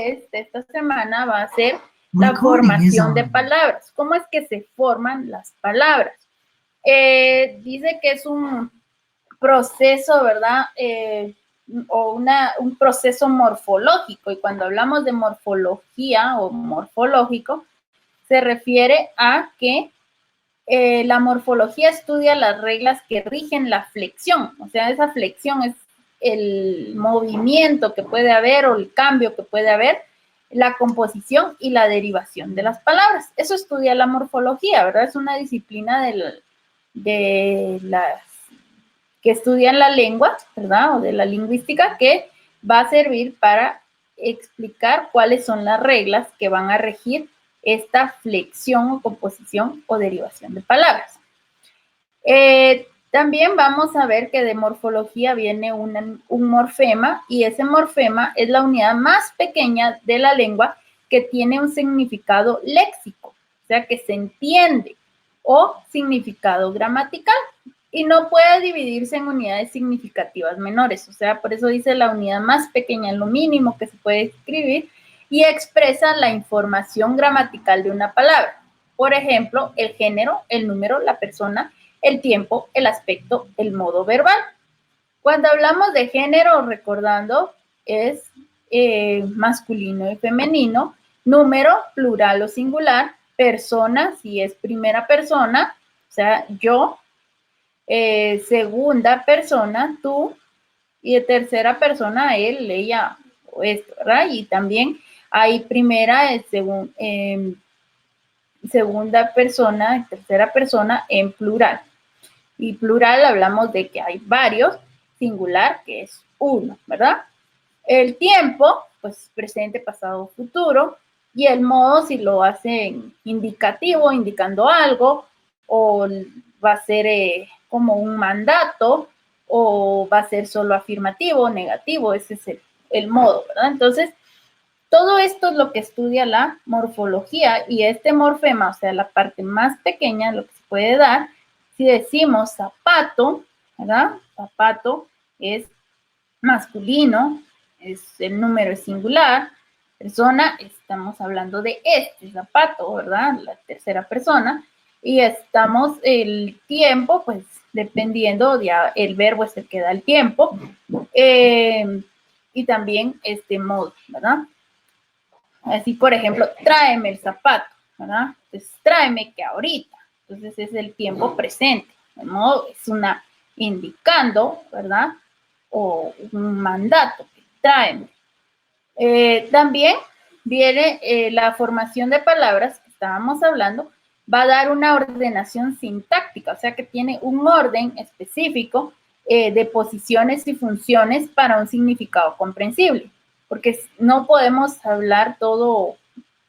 de esta semana va a ser la formación de palabras. ¿Cómo es que se forman las palabras? Dice que es un proceso, ¿verdad? O un proceso morfológico. Y cuando hablamos de morfología o morfológico, se refiere a que la morfología estudia las reglas que rigen la flexión. O sea, esa flexión es el movimiento que puede haber o el cambio que puede haber, la composición y la derivación de las palabras. Eso estudia la morfología, ¿verdad? Es una disciplina de las que estudian la lengua, ¿verdad? O de la lingüística, que va a servir para explicar cuáles son las reglas que van a regir esta flexión o composición o derivación de palabras. También vamos a ver que de morfología viene un morfema, y ese morfema es la unidad más pequeña de la lengua que tiene un significado léxico, o sea, que se entiende, o significado gramatical, y no puede dividirse en unidades significativas menores. O sea, por eso dice la unidad más pequeña, lo mínimo que se puede escribir, y expresa la información gramatical de una palabra. Por ejemplo, el género, el número, la persona, el tiempo, el aspecto, el modo verbal. Cuando hablamos de género, recordando, es masculino y femenino, número, plural o singular, persona, si es primera persona, o sea, yo, segunda persona, tú, y de tercera persona, él, ella, o esto, ¿verdad? Y también hay primera, segunda persona, tercera persona en plural. Y plural hablamos de que hay varios, singular, que es uno, ¿verdad? El tiempo, pues presente, pasado, futuro, y el modo, si lo hacen indicativo, indicando algo, o va a ser como un mandato, o va a ser solo afirmativo, negativo, ese es el modo, ¿verdad? Entonces, todo esto es lo que estudia la morfología, y este morfema, o sea, la parte más pequeña, lo que se puede dar, si decimos zapato, ¿verdad? Zapato es masculino, el número es singular, persona, estamos hablando de este zapato, ¿verdad? La tercera persona, y estamos el tiempo, pues dependiendo, ya el verbo es el que da el tiempo, y también este modo, ¿verdad? Así, por ejemplo, tráeme el zapato, ¿verdad? Entonces, tráeme que ahorita. Entonces, es el tiempo presente, ¿no? Es una indicando, ¿verdad? O un mandato, tráeme. También viene la formación de palabras que estábamos hablando, va a dar una ordenación sintáctica, o sea que tiene un orden específico de posiciones y funciones para un significado comprensible, porque no podemos hablar todo,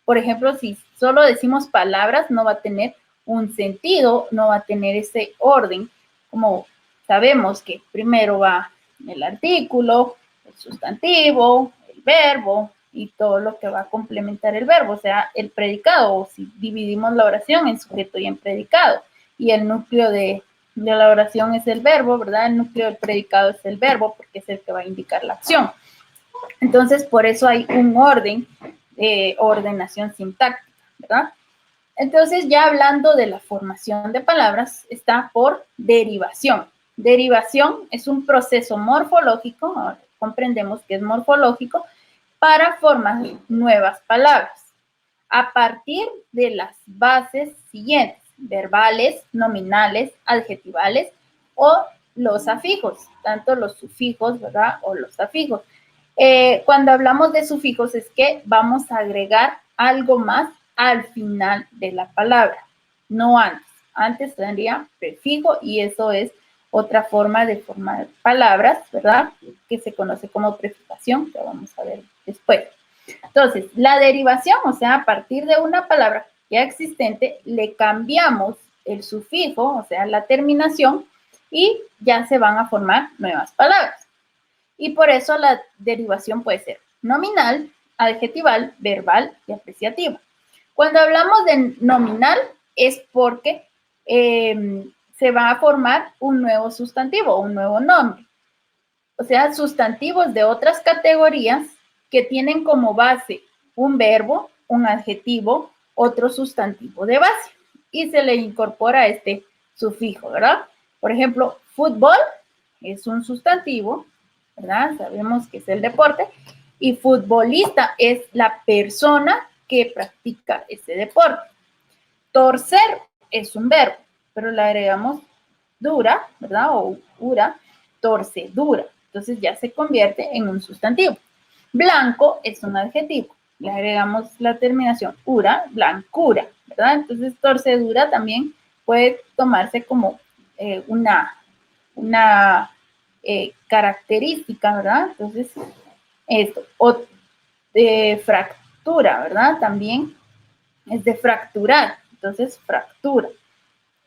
por ejemplo, si solo decimos palabras, no va a tener un sentido, no va a tener ese orden, como sabemos que primero va el artículo, el sustantivo, el verbo y todo lo que va a complementar el verbo, o sea, el predicado, o si dividimos la oración en sujeto y en predicado, y el núcleo de la oración es el verbo, ¿verdad? El núcleo del predicado es el verbo, porque es el que va a indicar la acción. Entonces, por eso hay un orden, ordenación sintáctica, ¿verdad? Entonces, ya hablando de la formación de palabras, está por derivación. Derivación es un proceso morfológico, ahora comprendemos que es morfológico, para formar nuevas palabras a partir de las bases siguientes: verbales, nominales, adjetivales o los afijos, tanto los sufijos, ¿verdad? O los afijos. Cuando hablamos de sufijos es que vamos a agregar algo más al final de la palabra, no antes. Antes tendría prefijo, y eso es otra forma de formar palabras, ¿verdad? Que se conoce como prefijación, que vamos a ver después. Entonces, la derivación, o sea, a partir de una palabra ya existente, le cambiamos el sufijo, o sea, la terminación, y ya se van a formar nuevas palabras. Y por eso la derivación puede ser nominal, adjetival, verbal y apreciativa. Cuando hablamos de nominal es porque se va a formar un nuevo sustantivo, un nuevo nombre. O sea, sustantivos de otras categorías que tienen como base un verbo, un adjetivo, otro sustantivo de base. Y se le incorpora este sufijo, ¿verdad? Por ejemplo, fútbol es un sustantivo, ¿verdad? Sabemos que es el deporte. Y futbolista es la persona que practica ese deporte. Torcer es un verbo, pero le agregamos dura, ¿verdad? O ura, torcedura. Entonces ya se convierte en un sustantivo. Blanco es un adjetivo. Le agregamos la terminación ura, blancura, ¿verdad? Entonces torcedura también puede tomarse como una característica, ¿verdad? Entonces, esto. O de fractura, ¿verdad? También es de fracturar. Entonces, fractura.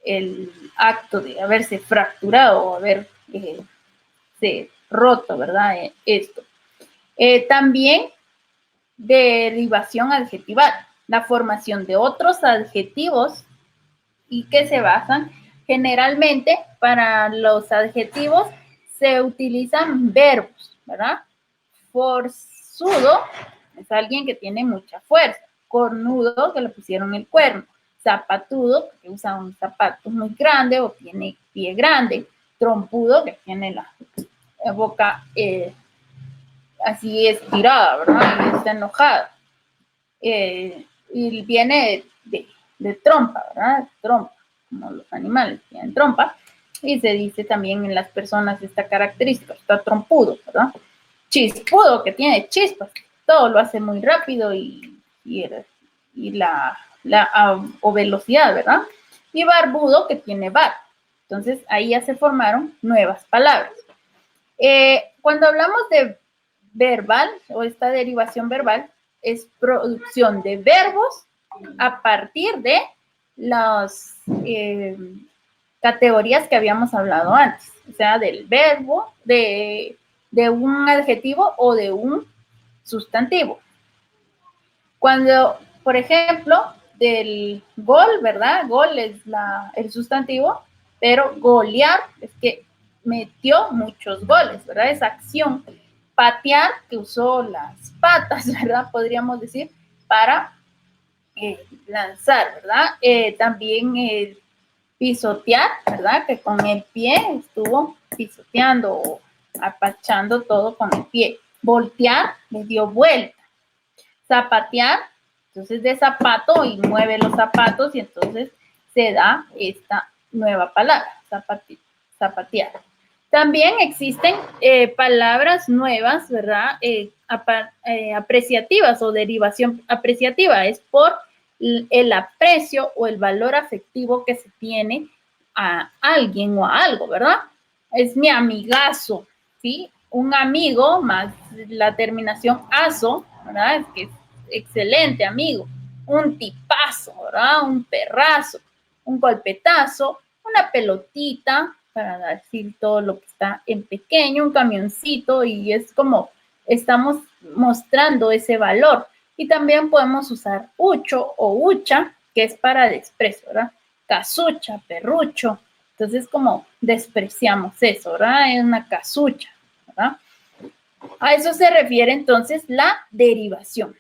El acto de haberse fracturado o haberse roto, ¿verdad? Esto. También derivación adjetival, la formación de otros adjetivos y que se basan generalmente para los adjetivos se utilizan verbos, ¿verdad? Forzudo es alguien que tiene mucha fuerza, cornudo que le pusieron el cuerno, zapatudo que usa un zapato muy grande o tiene pie grande, trompudo que tiene la boca así estirada, ¿verdad? Y está enojada. Y viene de trompa, ¿verdad? Trompa, como los animales tienen trompa. Y se dice también en las personas esta característica, está trompudo, ¿verdad? Chispudo, que tiene chispas, todo lo hace muy rápido o velocidad, ¿verdad? Y barbudo, que tiene bar. Entonces, ahí ya se formaron nuevas palabras. Cuando hablamos de verbal o esta derivación verbal, es producción de verbos a partir de las categorías que habíamos hablado antes, o sea, del verbo, de un adjetivo o de un sustantivo. Cuando, por ejemplo, del gol, ¿verdad? Gol es el sustantivo, pero golear es que metió muchos goles, ¿verdad? Esa acción. Patear, que usó las patas, ¿verdad? Podríamos decir, para lanzar, ¿verdad? También pisotear, ¿verdad? Que con el pie estuvo pisoteando o apachando todo con el pie. Voltear, le dio vuelta. Zapatear, entonces de zapato y mueve los zapatos y entonces se da esta nueva palabra, zapatear. También existen palabras nuevas, ¿verdad? Apreciativas o derivación apreciativa. Es por el aprecio o el valor afectivo que se tiene a alguien o a algo, ¿verdad? Es mi amigazo, ¿sí? Un amigo más la terminación aso, ¿verdad? Es que es excelente amigo. Un tipazo, ¿verdad? Un perrazo, un golpetazo, una pelotita, para decir todo lo que está en pequeño, un camioncito, y es como estamos mostrando ese valor. Y también podemos usar ucho o ucha, que es para desprecio, ¿verdad? Casucha, perrucho. Entonces, como despreciamos eso, ¿verdad? Es una casucha, ¿verdad? A eso se refiere entonces la derivación.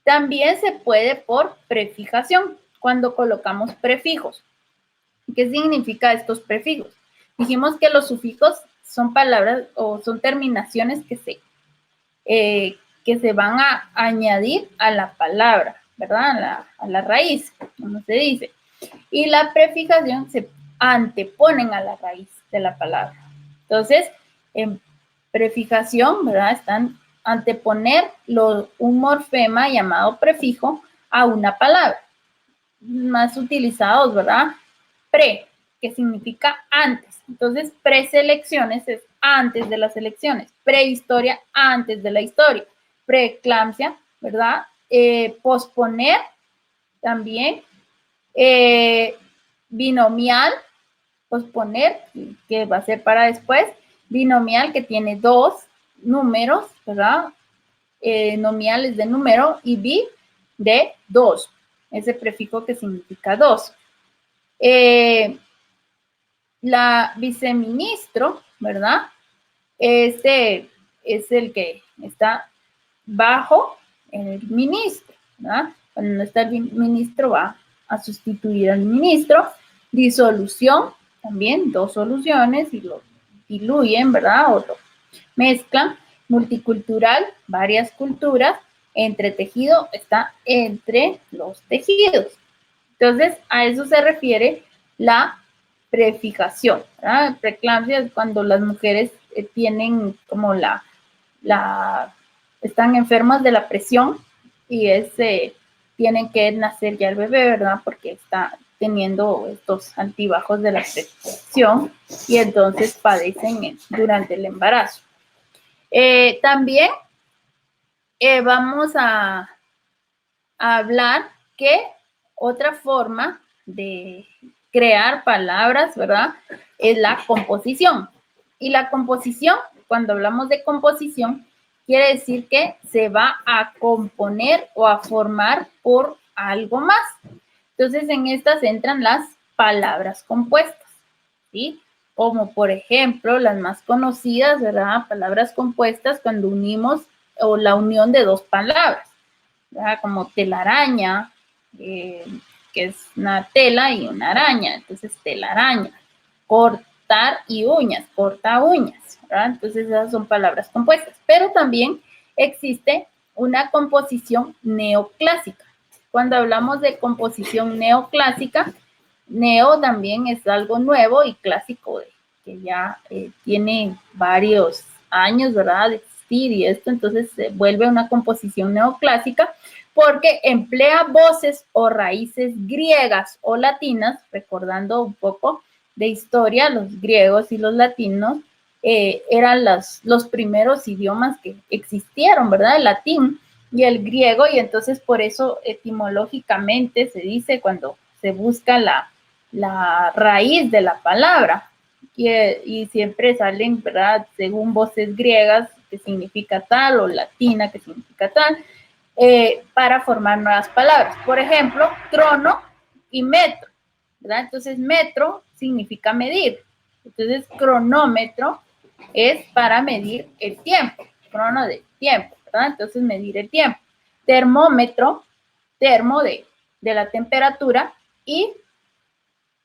También se puede por prefijación, cuando colocamos prefijos. ¿Qué significa estos prefijos? Dijimos que los sufijos son palabras o son terminaciones que se van a añadir a la palabra, ¿verdad? A la raíz, como se dice. Y la prefijación se anteponen a la raíz de la palabra. Entonces, en prefijación, ¿verdad? Están anteponer un morfema llamado prefijo a una palabra. Más utilizados, ¿verdad? Pre, que significa antes. Entonces, preselecciones es antes de las elecciones. Prehistoria, antes de la historia. Preeclampsia, ¿verdad? Posponer, también. Binomial, posponer, que va a ser para después. Binomial, que tiene dos números, ¿verdad? Nomial es de número y bi de dos. Ese prefijo que significa dos. La viceministro, ¿verdad? Este es el que está bajo el ministro, ¿verdad? Cuando no está el ministro va a sustituir al ministro. Disolución, también 2 soluciones y lo diluyen, ¿verdad? O lo mezclan. Multicultural, varias culturas. Entretejido está entre los tejidos. Entonces, a eso se refiere la prefijación, ¿verdad? Preeclampsia es cuando las mujeres tienen como están enfermas de la presión y tienen que nacer ya el bebé, ¿verdad? Porque está teniendo estos altibajos de la presión y entonces padecen durante el embarazo. También vamos a hablar que otra forma de crear palabras, ¿verdad? Es la composición. Y la composición, cuando hablamos de composición, quiere decir que se va a componer o a formar por algo más. Entonces, en estas entran las palabras compuestas, ¿sí? Como por ejemplo, las más conocidas, ¿verdad? Palabras compuestas cuando unimos o la unión de 2 palabras, ¿verdad? Como telaraña, que es una tela y una araña, entonces telaraña. Cortar y uñas, corta uñas, ¿verdad? Entonces esas son palabras compuestas. Pero también existe una composición neoclásica. Cuando hablamos de composición neoclásica, neo también es algo nuevo y clásico, que ya tiene varios años, ¿verdad? De existir y esto, entonces se vuelve una composición neoclásica porque emplea voces o raíces griegas o latinas, recordando un poco de historia, los griegos y los latinos eran los primeros idiomas que existieron, ¿verdad? El latín y el griego, y entonces por eso etimológicamente se dice cuando se busca la raíz de la palabra, y siempre salen, ¿verdad? Según voces griegas, que significa tal, o latina, que significa tal, para formar nuevas palabras. Por ejemplo, trono y metro, ¿verdad? Entonces, metro significa medir. Entonces, cronómetro es para medir el tiempo, crono de tiempo, ¿verdad? Entonces, medir el tiempo. Termómetro, termo de la temperatura y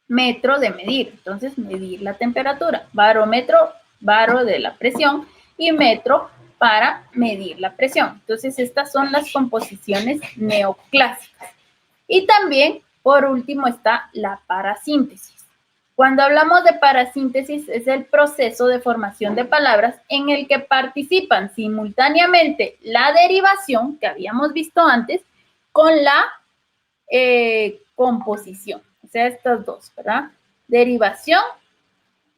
metro de medir, entonces medir la temperatura. Barómetro, baro de la presión y metro para medir la presión. Entonces, estas son las composiciones neoclásicas. Y también, por último, está la parasíntesis. Cuando hablamos de parasíntesis, es el proceso de formación de palabras en el que participan simultáneamente la derivación, que habíamos visto antes, con la composición. O sea, estas dos, ¿verdad? Derivación,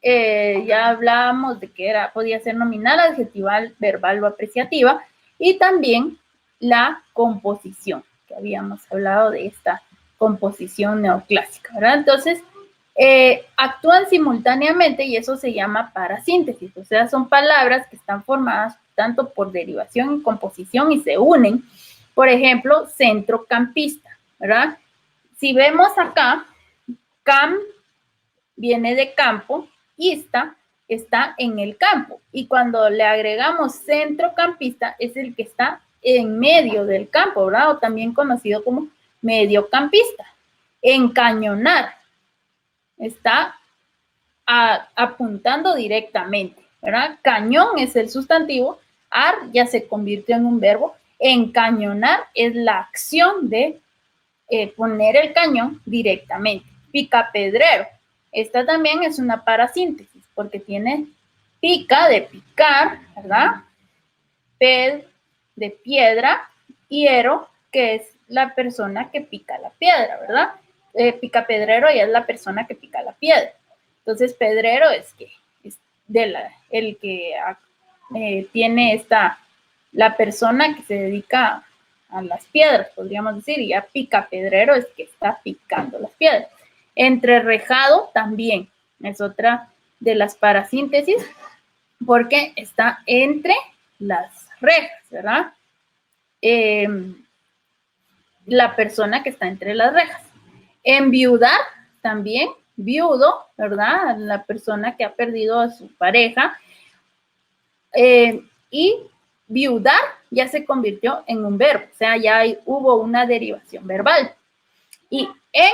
ya hablábamos de que podía ser nominal, adjetival, verbal o apreciativa, y también la composición, que habíamos hablado de esta composición neoclásica, ¿verdad? Entonces, actúan simultáneamente y eso se llama parasíntesis, o sea, son palabras que están formadas tanto por derivación y composición y se unen. Por ejemplo, centrocampista, ¿verdad? Si vemos acá, cam viene de campo, ista está en el campo. Y cuando le agregamos centrocampista, es el que está en medio del campo, ¿verdad? O también conocido como mediocampista. Encañonar está apuntando directamente, ¿verdad? Cañón es el sustantivo, ar ya se convirtió en un verbo, encañonar es la acción de poner el cañón directamente. Picapedrero, esta también es una parasíntesis porque tiene pica de picar, ¿verdad? Ped de piedra y ero, que es la persona que pica la piedra, ¿verdad? Picapedrero ya es la persona que pica la piedra. Entonces, pedrero es el que tiene la persona que se dedica a las piedras, podríamos decir, y ya picapedrero es que está picando las piedras. Entrerrejado también es otra de las parasíntesis porque está entre las rejas, ¿verdad? La persona que está entre las rejas. Enviudar también, viudo, ¿verdad? La persona que ha perdido a su pareja. Y viudar ya se convirtió en un verbo, o sea, ya hubo una derivación verbal. Y en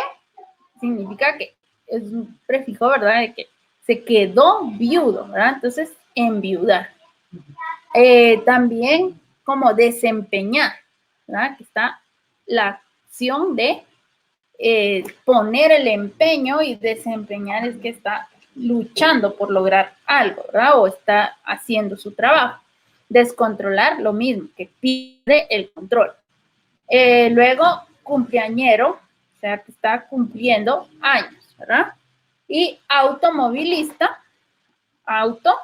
significa que es un prefijo, ¿verdad? De que se quedó viudo, ¿verdad? Entonces, enviudar. También como desempeñar, ¿verdad? Que está la acción de poner el empeño, y desempeñar es que está luchando por lograr algo, ¿verdad? O está haciendo su trabajo. Descontrolar, lo mismo, que pierde el control. Luego, cumpleañero, o sea, que está cumpliendo años, ¿verdad? Y automovilista, auto,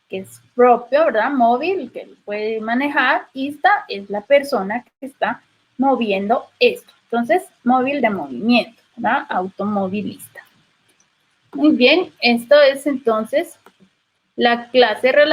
que es propio, ¿verdad? Móvil, que puede manejar, y esta es la persona que está moviendo esto. Entonces, móvil de movimiento, ¿verdad? Automovilista. Muy bien, esto es entonces la clase relacionada